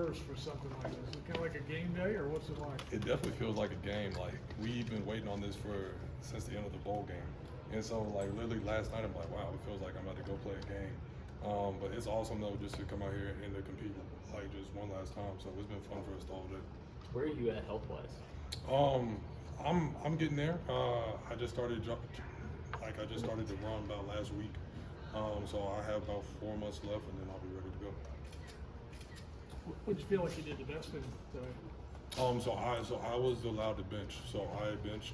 first for something like this? Is it kind of like a game day, or what's it like? It definitely feels like a game. Like, we've been waiting on this since the end of the bowl game. And so, like, literally last night, I'm like, wow, it feels like I'm about to go play a game. But it's awesome, though, just to come out here and to compete, like, just one last time. So it's been fun for us all day. Where are you at health-wise? I'm getting there. I just started to run about last week. So I have about 4 months left, and then I'll be ready to go. What did you feel like you did the best in today? So I was allowed to bench. So I benched.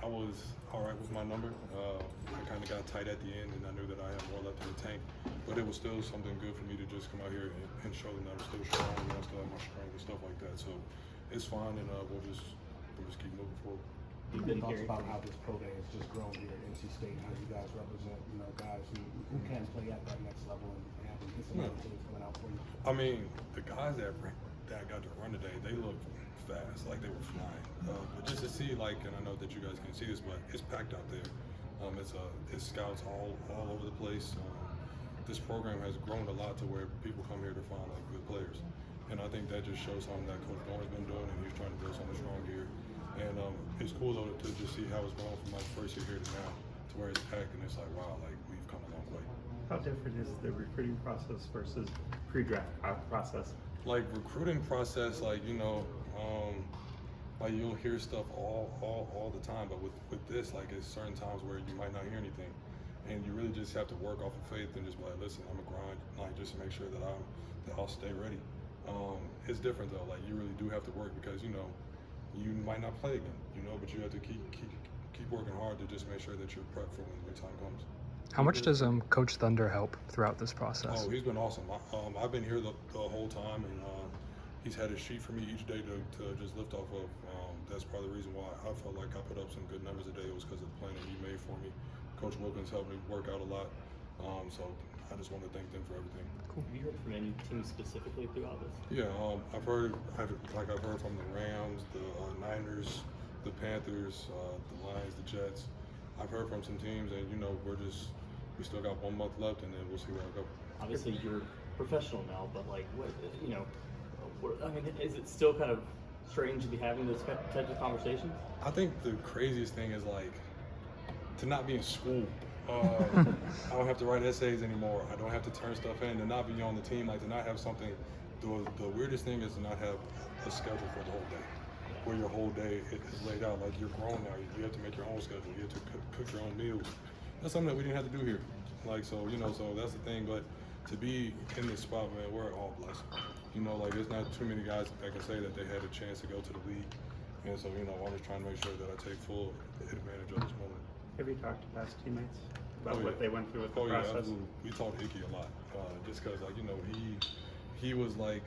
I was all right with my number. I kind of got tight at the end, and I knew that I had more left in the tank. But it was still something good for me to just come out here and show them that I'm still strong and I still have my strength and stuff like that. So it's fine, and we'll just keep moving forward. You've been talking about how this program has just grown here at NC State, how you guys represent, guys who can play at that next level and have some other teams coming out for you. I mean, the guys that got to run today, they look fast, like they were flying. But just to see, like, and I know that you guys can see this, but it's packed out there. It's scouts all over the place. This program has grown a lot to where people come here to find like good players, and I think that just shows something that Coach Bowen's been doing, and he's trying to build something strong here. And it's cool though to just see how it's going from my first year here to now, to where it's packed, and it's like, wow, like we've come a long way. How different is the recruiting process versus pre-draft process? Like recruiting process, like like you'll hear stuff all the time, but with this, like it's certain times where you might not hear anything, and you really just have to work off of faith and just be like, listen, I'm gonna grind, like just to make sure that I'll stay ready. It's different though, like you really do have to work because you might not play again, but you have to keep working hard to just make sure that you're prepped for when the time comes. How much does Coach Thunder help throughout this process? Oh, he's been awesome. I've been here the whole time, and he's had a sheet for me each day to just lift off of. That's probably the reason why I felt like I put up some good numbers today. It was because of the plan that he made for me. Coach Wilkins helped me work out a lot, so I just want to thank them for everything. Cool. Have you heard from any teams specifically throughout this? Yeah, I've heard from the Rams, the Niners, the Panthers, the Lions, the Jets. I've heard from some teams, and we still got 1 month left, and then we'll see where I go. Obviously, you're professional now, but like, is it still kind of strange to be having those types of conversations? I think the craziest thing is like to not be in school. I don't have to write essays anymore. I don't have to turn stuff in. To not be on the team, like to not have something. The weirdest thing is to not have a schedule for the whole day, where your whole day is laid out. Like you're grown now. You have to make your own schedule. You have to cook your own meals. That's something that we didn't have to do here. Like so that's the thing. But to be in this spot, man, we're all blessed. Like there's not too many guys that can say that they had a chance to go to the league. And so, I'm just trying to make sure that I take full advantage of this moment. Have you talked to past teammates about what they went through with the process? Yeah, absolutely. We talked Icky a lot, just because, like, he was like,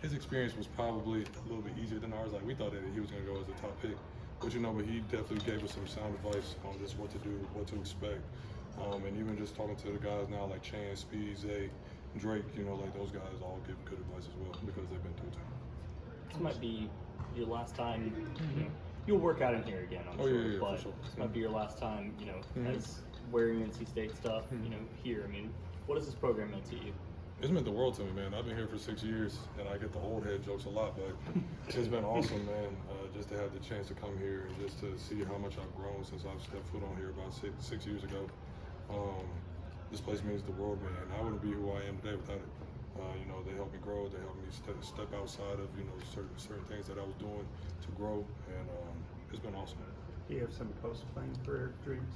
his experience was probably a little bit easier than ours. Like, we thought that he was going to go as a top pick, but but he definitely gave us some sound advice on just what to do, what to expect, and even just talking to the guys now, like Chance, Speed, Zay, Drake, like those guys all give good advice as well because they've been through it too. This might be your last time. You'll work out in here again, I'm sure. Yeah, but for sure. This might be your last time, as wearing NC State stuff, here. I mean, what has this program meant to you? It's meant the world to me, man. I've been here for 6 years, and I get the old head jokes a lot, but it's been awesome, man, just to have the chance to come here and just to see how much I've grown since I've stepped foot on here about six years ago. This place means the world, man. I wouldn't be who I am today without it. They helped me grow. They helped me step outside of certain things that I was doing to grow, and it's been awesome. Do you have some post-playing career dreams?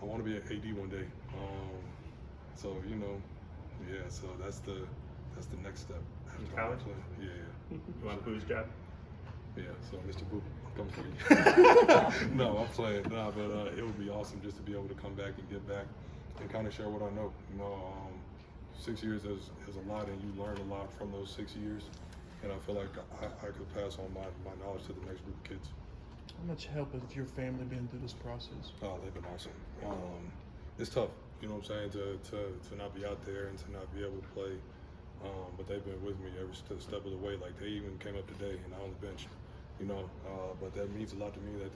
I want to be an AD one day. So that's the next step. In college? Yeah. You want Boo's job? Yeah. So Mr. Boo, come for you. No, I'm playing. Nah, but it would be awesome just to be able to come back and get back and kind of share what I know. 6 years is a lot, and you learn a lot from those 6 years. And I feel like I could pass on my knowledge to the next group of kids. How much help has your family been through this process? Oh, they've been awesome. It's tough, what I'm saying, to not be out there and to not be able to play. But they've been with me every step of the way. Like they even came up today and on the bench, But that means a lot to me that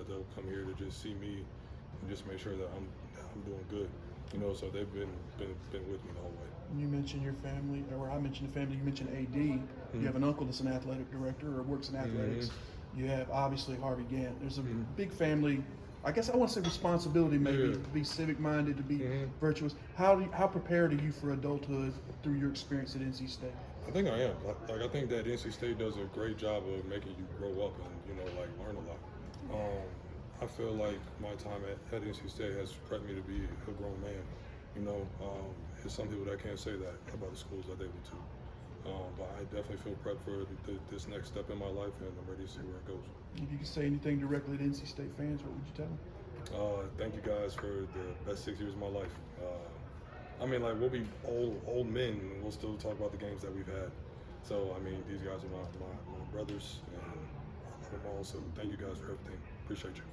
they'll come here to just see me and just make sure that I'm doing good. So they've been with me the whole way. You mentioned your family, or I mentioned the family. You mentioned AD. You have an uncle that's an athletic director or works in athletics. You have obviously Harvey Gant. There's a big family. I guess I want to say responsibility, maybe to be civic-minded, to be virtuous. How prepared are you for adulthood through your experience at NC State? I think I am. Like I think that NC State does a great job of making you grow up and like learn a lot. I feel like my time at NC State has prepped me to be a grown man. There's some people that can't say that about the schools that they went to. But I definitely feel prepped for this next step in my life, and I'm ready to see where it goes. If you could say anything directly to NC State fans, what would you tell them? Thank you guys for the best 6 years of my life. We'll be old men, and we'll still talk about the games that we've had. So, these guys are my brothers, and I love them all. So, thank you guys for everything. Appreciate you.